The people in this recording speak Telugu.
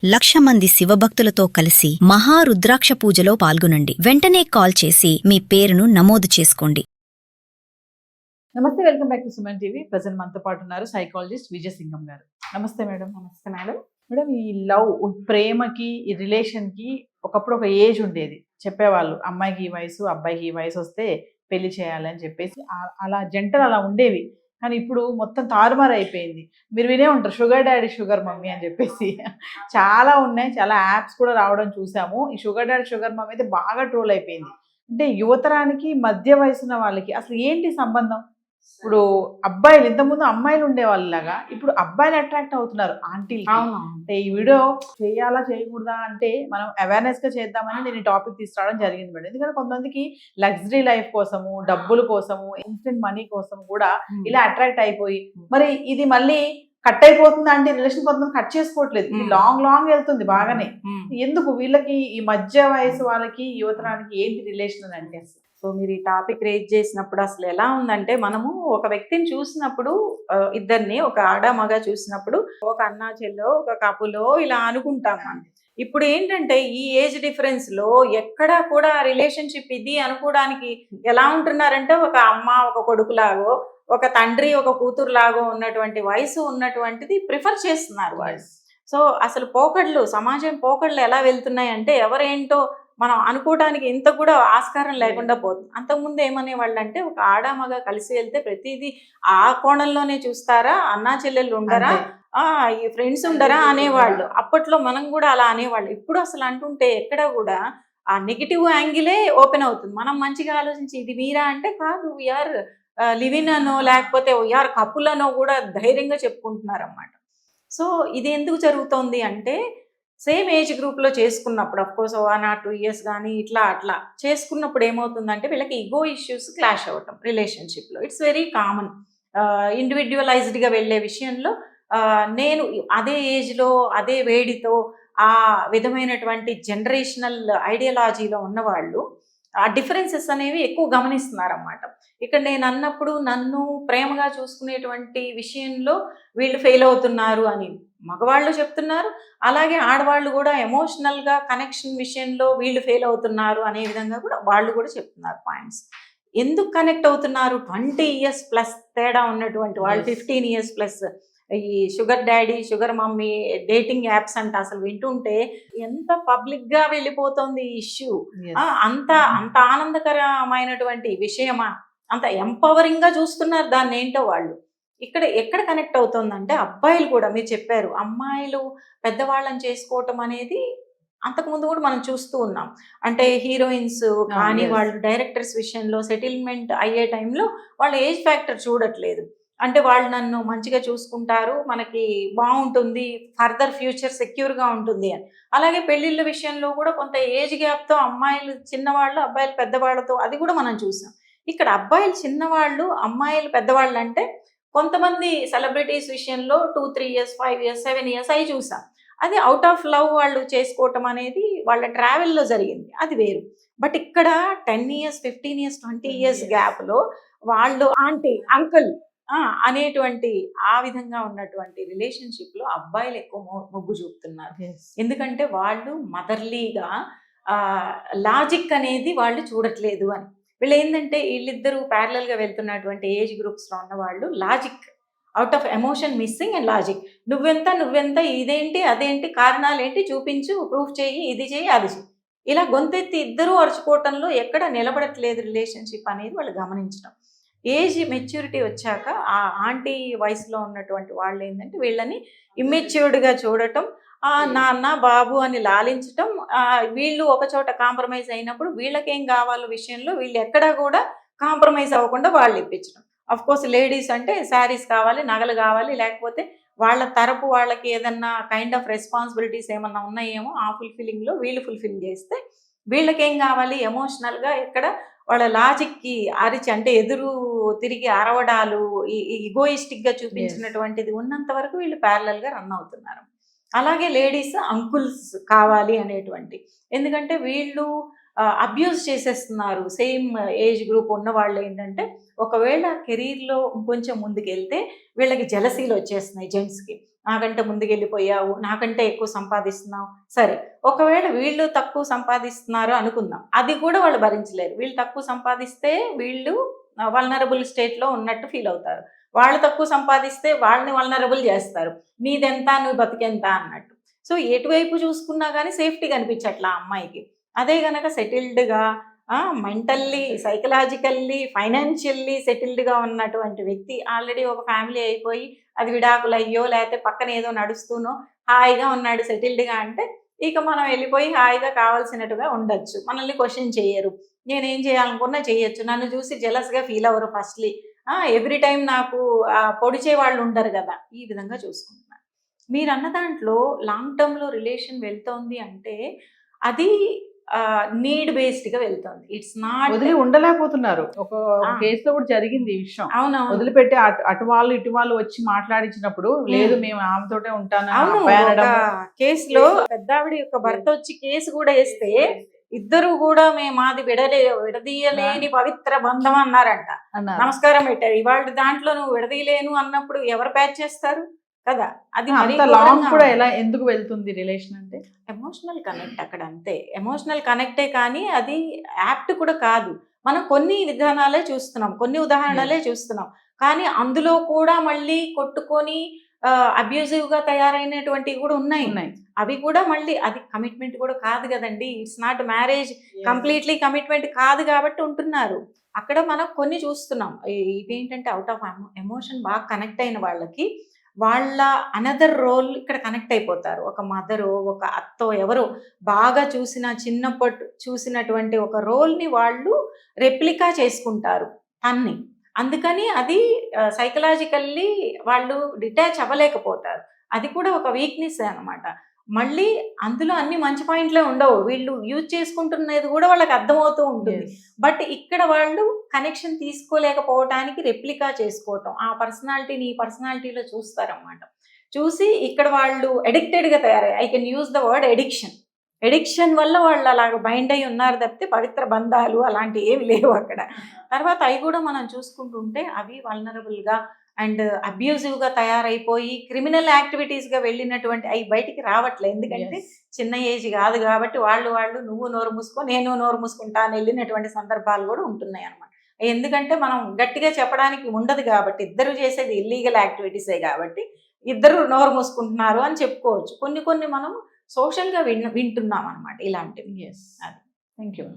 1,00,000 మంది శివభక్తులతో కలిసి మహారుద్రాక్ష పూజలో పాల్గొనండి. వెంటనే కాల్ చేసి మీ పేరును నమోదు చేసుకోండి. నమస్తే, welcome back to Suman TV. Present మనతో పాటు ఉన్నారు సైకాలజిస్ట్ విజయసింగం గారు. నమస్తే మేడం. నమస్తే మేడం. మేడం, ఈ లవ్, ప్రేమకి, ఈ రిలేషన్కి ఒకప్పుడు ఒక ఏజ్ ఉండేది. చెప్పేవాళ్ళు అమ్మాయికి ఈ వయసు, అబ్బాయికి ఈ వయసు వస్తే పెళ్లి చేయాలని చెప్పేసి అలా జంటలు అలా ఉండేవి. కానీ ఇప్పుడు మొత్తం తారుమారు అయిపోయింది. మీరు వినే ఉంటారు షుగర్ డాడీ షుగర్ మమ్మీ అని చెప్పేసి. చాలా ఉన్నాయి, చాలా యాప్స్ కూడా రావడం చూసాము. ఈ షుగర్ డాడీ షుగర్ మమ్మీ అయితే బాగా ట్రోల్ అయిపోయింది. అంటే యువతరానికి మధ్య వయసున్న వాళ్ళకి అసలు ఏంటి సంబంధం? ఇప్పుడు అబ్బాయిలు, ఇంతకుముందు అమ్మాయిలు ఉండేవాళ్ళలాగా ఇప్పుడు అబ్బాయిలు అట్రాక్ట్ అవుతున్నారు ఆంటీలు. అంటే ఈ వీడియో చేయాలా చేయకూడదా అంటే మనం అవేర్నెస్ గా చేద్దామని నేను ఈ టాపిక్ తీసుకురావడం జరిగింది మేడం. ఎందుకంటే కొంతమందికి లగ్జరీ లైఫ్ కోసము, డబ్బుల కోసము, ఇన్స్టెంట్ మనీ కోసం కూడా ఇలా అట్రాక్ట్ అయిపోయి, మరి ఇది మళ్ళీ కట్ అయిపోతుందా అంటే రిలేషన్ కొంతమంది కట్ చేసుకోవట్లేదు. ఇది లాంగ్ లాంగ్ వెళ్తుంది బాగానే. ఎందుకు వీళ్ళకి ఈ మధ్య వయసు వాళ్ళకి యువతరానికి ఏంటి రిలేషన్ అంటే? అసలు సో మీరు ఈ టాపిక్ రేజ్ చేసినప్పుడు అసలు ఎలా ఉందంటే, మనము ఒక వ్యక్తిని చూసినప్పుడు, ఇద్దరిని, ఒక ఆడ మగ చూసినప్పుడు ఒక అన్నా చెల్లో, ఒక కపులో ఇలా అనుకుంటాం మనం. ఇప్పుడు ఏంటంటే ఈ ఏజ్ డిఫరెన్స్ లో ఎక్కడా కూడా రిలేషన్షిప్ ఇది అనుకోవడానికి ఎలా ఉంటున్నారంటే, ఒక అమ్మ ఒక కొడుకులాగో, ఒక తండ్రి ఒక కూతురు లాగో ఉన్నటువంటి వయసు ఉన్నటువంటిది ప్రిఫర్ చేస్తున్నారు వాళ్ళు. సో అసలు పోకడ్లు, సమాజం పోకడ్లు ఎలా వెళ్తున్నాయి అంటే, ఎవరేంటో మనం అనుకోవడానికి ఇంత కూడా ఆస్కారం లేకుండా పోతుంది. అంతకుముందు ఏమనేవాళ్ళు అంటే, ఒక ఆడ మగ కలిసి వెళ్తే ప్రతిదీ ఆ కోణంలోనే చూస్తారా, అన్నా చెల్లెళ్ళు ఉండరా, ఈ ఫ్రెండ్స్ ఉండరా అనేవాళ్ళు. అప్పట్లో మనం కూడా అలా అనేవాళ్ళు. ఇప్పుడు అసలు అంటుంటే ఎక్కడ కూడా ఆ నెగిటివ్ యాంగిలే ఓపెన్ అవుతుంది. మనం మంచిగా ఆలోచించి ఇది మీరా అంటే కాదు, వీఆర్ లివిన్ అనో లేకపోతే వీఆర్ కపుల్ అనో కూడా ధైర్యంగా చెప్పుకుంటున్నారు అన్నమాట. సో ఇది ఎందుకు జరుగుతోంది అంటే, సేమ్ ఏజ్ గ్రూప్లో చేసుకున్నప్పుడు, అఫ్కోర్స్ 1 or 2 years కానీ ఇట్లా అట్లా చేసుకున్నప్పుడు ఏమవుతుందంటే, వీళ్ళకి ఈగో ఇష్యూస్ క్లాష్ అవ్వటం రిలేషన్షిప్లో. It's very common. ఇండివిడ్యువలైజ్డ్గా వెళ్ళే విషయంలో నేను అదే ఏజ్లో అదే వేడితో ఆ విధమైనటువంటి జనరేషనల్ ఐడియాలజీలో ఉన్నవాళ్ళు ఆ డిఫరెన్సెస్ అనేవి ఎక్కువ గమనిస్తున్నారన్నమాట. ఇక్కడ నేను అన్నప్పుడు నన్ను ప్రేమగా చూసుకునేటువంటి విషయంలో వీళ్ళు ఫెయిల్ అవుతున్నారు అని మగవాళ్ళు చెప్తున్నారు. అలాగే ఆడవాళ్ళు కూడా ఎమోషనల్గా కనెక్షన్ విషయంలో వీళ్ళు ఫెయిల్ అవుతున్నారు అనే విధంగా కూడా వాళ్ళు కూడా చెప్తున్నారు పాయింట్స్. ఎందుకు కనెక్ట్ అవుతున్నారు? 20 years ప్లస్ తేడా ఉన్నటువంటి వాళ్ళు, 15 years ప్లస్ ఈ sugar daddy sugar mummy dating apps అంటే అసలు వింటుంటే ఎంత పబ్లిక్ గా వెళ్ళిపోతుంది ఈ ఇష్యూ. అంత ఆనందకరమైనటువంటి విషయమా, అంత ఎంపవరింగ్ గా చూస్తున్నారు దాన్ని ఏంటో వాళ్ళు. ఇక్కడ ఎక్కడ కనెక్ట్ అవుతుందంటే, అబ్బాయిలు కూడా మీరు చెప్పారు, అమ్మాయిలు పెద్దవాళ్ళని చేసుకోవటం అనేది అంతకుముందు కూడా మనం చూస్తూ ఉన్నాం. అంటే హీరోయిన్స్ కానీ వాళ్ళు డైరెక్టర్స్ విషయంలో సెటిల్మెంట్ అయ్యే టైంలో వాళ్ళ ఏజ్ ఫ్యాక్టర్ చూడట్లేదు. అంటే వాళ్ళు నన్ను మంచిగా చూసుకుంటారు, మనకి బాగుంటుంది, ఫర్దర్ ఫ్యూచర్ సెక్యూర్గా ఉంటుంది అని. అలాగే పెళ్ళిళ్ళ విషయంలో కూడా కొంత ఏజ్ గ్యాప్తో అమ్మాయిలు చిన్నవాళ్ళు, అబ్బాయిలు పెద్దవాళ్ళతో అది కూడా మనం చూసాం. ఇక్కడ అబ్బాయిలు చిన్నవాళ్ళు, అమ్మాయిలు పెద్దవాళ్ళు అంటే కొంతమంది సెలబ్రిటీస్ విషయంలో 2, 3 years, 5 years, 7 years అవి చూసాం. అది అవుట్ ఆఫ్ లవ్ వాళ్ళు చేసుకోవటం అనేది వాళ్ళ ట్రావెల్లో జరిగింది, అది వేరు. బట్ ఇక్కడ 10 years, 15 years, 20 years గ్యాప్లో వాళ్ళు ఆంటీ అంకుల్ అనేటువంటి ఆ విధంగా ఉన్నటువంటి రిలేషన్షిప్లో అబ్బాయిలు ఎక్కువ మొగ్గు చూపుతున్నారు. ఎందుకంటే వాళ్ళు మదర్లీగా లాజిక్ అనేది వాళ్ళు చూడట్లేదు అని. వీళ్ళు ఏంటంటే వీళ్ళిద్దరూ ప్యారలల్గా వెళ్తున్నటువంటి ఏజ్ గ్రూప్స్లో ఉన్న వాళ్ళు logic, out of emotion missing and logic. నువ్వెంత ఇదేంటి అదేంటి కారణాలు ఏంటి చూపించు, ప్రూఫ్ చేయి, ఇది చేయి అది చేయి, ఇలా గొంతెత్తి ఇద్దరూ అరుచుకోవటంలో ఎక్కడ నిలబడట్లేదు రిలేషన్షిప్ అనేది వాళ్ళు గమనించడం. ఏజ్ మెచ్యూరిటీ వచ్చాక ఆ ఆంటీ వయసులో ఉన్నటువంటి వాళ్ళు ఏంటంటే వీళ్ళని ఇమ్మెచ్యూర్డ్గా చూడటం, నాన్న బాబు అని లాలించటం, వీళ్ళు ఒక చోట కాంప్రమైజ్ అయినప్పుడు వీళ్ళకేం కావాలో విషయంలో వీళ్ళు ఎక్కడా కూడా కాంప్రమైజ్ అవ్వకుండా వాళ్ళు ఇప్పించడం. అఫ్ కోర్స్ లేడీస్ అంటే శారీస్ కావాలి, నగలు కావాలి, లేకపోతే వాళ్ళ తరపు వాళ్ళకి ఏదన్నా కైండ్ ఆఫ్ రెస్పాన్సిబిలిటీస్ ఏమన్నా ఉన్నాయేమో ఆ ఫుల్ఫిల్లింగ్లో వీళ్ళు ఫుల్ఫిల్ చేస్తే, వీళ్ళకేం కావాలి ఎమోషనల్గా ఎక్కడ వాళ్ళ లాజిక్కి అరిచి, అంటే ఎదురు తిరిగి అరవడాలు, ఈగోయిస్టిక్గా చూపించినటువంటిది ఉన్నంత వరకు వీళ్ళు ప్యారలల్గా రన్ అవుతున్నారు. అలాగే లేడీస్ అంకుల్స్ కావాలి అనేటువంటి, ఎందుకంటే వీళ్ళు అబ్యూజ్ చేసేస్తున్నారు. సేమ్ ఏజ్ గ్రూప్ ఉన్న వాళ్ళు ఏంటంటే, ఒకవేళ కెరీర్లో కొంచెం ముందుకెళ్తే వీళ్ళకి జెలసీలు వచ్చేస్తున్నాయి జెంట్స్కి. నాకంటే ముందుకెళ్ళిపోయావు, నాకంటే ఎక్కువ సంపాదిస్తున్నావు. సరే, ఒకవేళ వీళ్ళు తక్కువ సంపాదిస్తున్నారు అనుకుందాం, అది కూడా వాళ్ళు భరించలేరు. వీళ్ళు తక్కువ సంపాదిస్తే వీళ్ళు వల్నరబుల్ స్టేట్లో ఉన్నట్టు ఫీల్ అవుతారు, వాళ్ళు తక్కువ సంపాదిస్తే వాళ్ళని వల్నరబుల్ చేస్తారు, నీదెంత నువ్వు బతికెంత అన్నట్టు. సో ఎటువైపు చూసుకున్నా కానీ సేఫ్టీ కనిపించట్లా అమ్మాయికి. అదే గనక సెటిల్డ్గా మెంటల్లీ, సైకలాజికల్లీ, ఫైనాన్షియల్లీ సెటిల్డ్గా ఉన్నటువంటి వ్యక్తి, ఆల్రెడీ ఒక ఫ్యామిలీ అయిపోయి అది విడాకులు అయ్యో లేకపోతే పక్కన ఏదో నడుస్తూనో హాయిగా ఉన్నాడు సెటిల్డ్గా అంటే, ఇక మనం వెళ్ళిపోయి హాయిగా కావాల్సినట్టుగా ఉండొచ్చు, మనల్ని క్వశ్చన్ చేయరు, నేనేం చేయాలనుకున్నా చేయొచ్చు, నన్ను చూసి జెలస్గా ఫీల్ అవ్వరు ఫస్ట్లీ, ఎవ్రీ టైం నాకు పొడిచే వాళ్ళు ఉండరు కదా. ఈ విధంగా చూసుకుంటున్నాను. మీరు అన్న దాంట్లో లాంగ్ టర్మ్లో రిలేషన్ వెళ్తోంది అంటే అది నీడ్ బేస్డ్గా వెళ్తుంది. ఇట్స్ నాట్ వదిలి ఉండలేకపోతున్నారు. ఒక కేసులో కూడా జరిగింది ఈ విషయం. అవునవును, వదిలిపెట్టి అటు వాళ్ళు ఇటు వాళ్ళు వచ్చి మాట్లాడించినప్పుడు లేదు మేము ఆమెతోటే ఉంటాను అవును. కేసులో పెద్దావిడ యొక్క భర్త వచ్చి కేసు కూడా వేస్తే ఇద్దరు కూడా మాది విడదీయలేని పవిత్ర బంధం అన్నారంట, నమస్కారం పెట్టారు. ఇవాళ దాంట్లో నువ్వు విడదీయలేను అన్నప్పుడు ఎవరు ప్యాచ్ చేస్తారు కదా. అది లాంగ్ కూడా ఎలా ఎందుకు వెళ్తుంది రిలేషన్ అంటే ఎమోషనల్ కనెక్ట్ అక్కడ, అంతే. ఎమోషనల్ కనెక్టే, కానీ అది యాప్ట్ కూడా కాదు. మనం కొన్ని విధానాలే చూస్తున్నాం, కొన్ని ఉదాహరణలే చూస్తున్నాం, కానీ అందులో కూడా మళ్ళీ కొట్టుకొని అబ్యూజివ్ గా తయారైనటువంటివి కూడా ఉన్నాయి. అవి కూడా మళ్ళీ అది కమిట్మెంట్ కూడా కాదు కదండి. It's not marriage, completely commitment కాదు కాబట్టి ఉంటున్నారు. అక్కడ మనం కొన్ని చూస్తున్నాం. ఇదేంటంటే అవుట్ ఆఫ్ ఎమోషన్ బాగా కనెక్ట్ అయిన వాళ్ళకి వాళ్ళ అనదర్ రోల్ ఇక్కడ కనెక్ట్ అయిపోతారు. ఒక మదరు, ఒక అత్తో, ఎవరో బాగా చిన్నప్పటి చూసినటువంటి ఒక రోల్ని వాళ్ళు రెప్లికా చేసుకుంటారు తన్ని. అందుకని అది సైకలాజికల్లీ వాళ్ళు డిటాచ్ అవ్వలేకపోతారు. అది కూడా ఒక వీక్నెస్ అన్నమాట. మళ్ళీ అందులో అన్ని మంచి పాయింట్లే ఉండవు, వీళ్ళు యూజ్ చేసుకుంటున్నది కూడా వాళ్ళకి అర్థమవుతూ ఉంటుంది. బట్ ఇక్కడ వాళ్ళు కనెక్షన్ తీసుకోలేకపోవటానికి రెప్లికా చేసుకోవటం, ఆ పర్సనాలిటీని ఈ పర్సనాలిటీలో చూస్తారన్నమాట. చూసి ఇక్కడ వాళ్ళు అడిక్టెడ్గా తయారయ్యారు. I can use the word addiction వల్ల వాళ్ళు అలాగ బైండ్ అయి ఉన్నారు తప్పితే పవిత్ర బంధాలు అలాంటివి ఏమి లేవు అక్కడ. తర్వాత అవి కూడా మనం చూసుకుంటుంటే అవి వల్నరబుల్గా అండ్ అబ్యూజివ్గా తయారైపోయి క్రిమినల్ యాక్టివిటీస్గా వెళ్ళినటువంటి అవి బయటికి రావట్లేదు. ఎందుకంటే చిన్న ఏజ్ కాదు కాబట్టి వాళ్ళు నువ్వు నోరు మూసుకో నేను నోరు మూసుకుంటా అని వెళ్ళినటువంటి సందర్భాలు కూడా ఉంటున్నాయి అన్నమాట. ఎందుకంటే మనం గట్టిగా చెప్పడానికి ఉండదు కాబట్టి, ఇద్దరు చేసేది ఇల్లీగల్ యాక్టివిటీసే కాబట్టి ఇద్దరు నోరు మూసుకుంటున్నారు అని చెప్పుకోవచ్చు. కొన్ని మనం సోషల్గా వింటున్నాం అనమాట ఇలాంటివి. అది థ్యాంక్ యూ.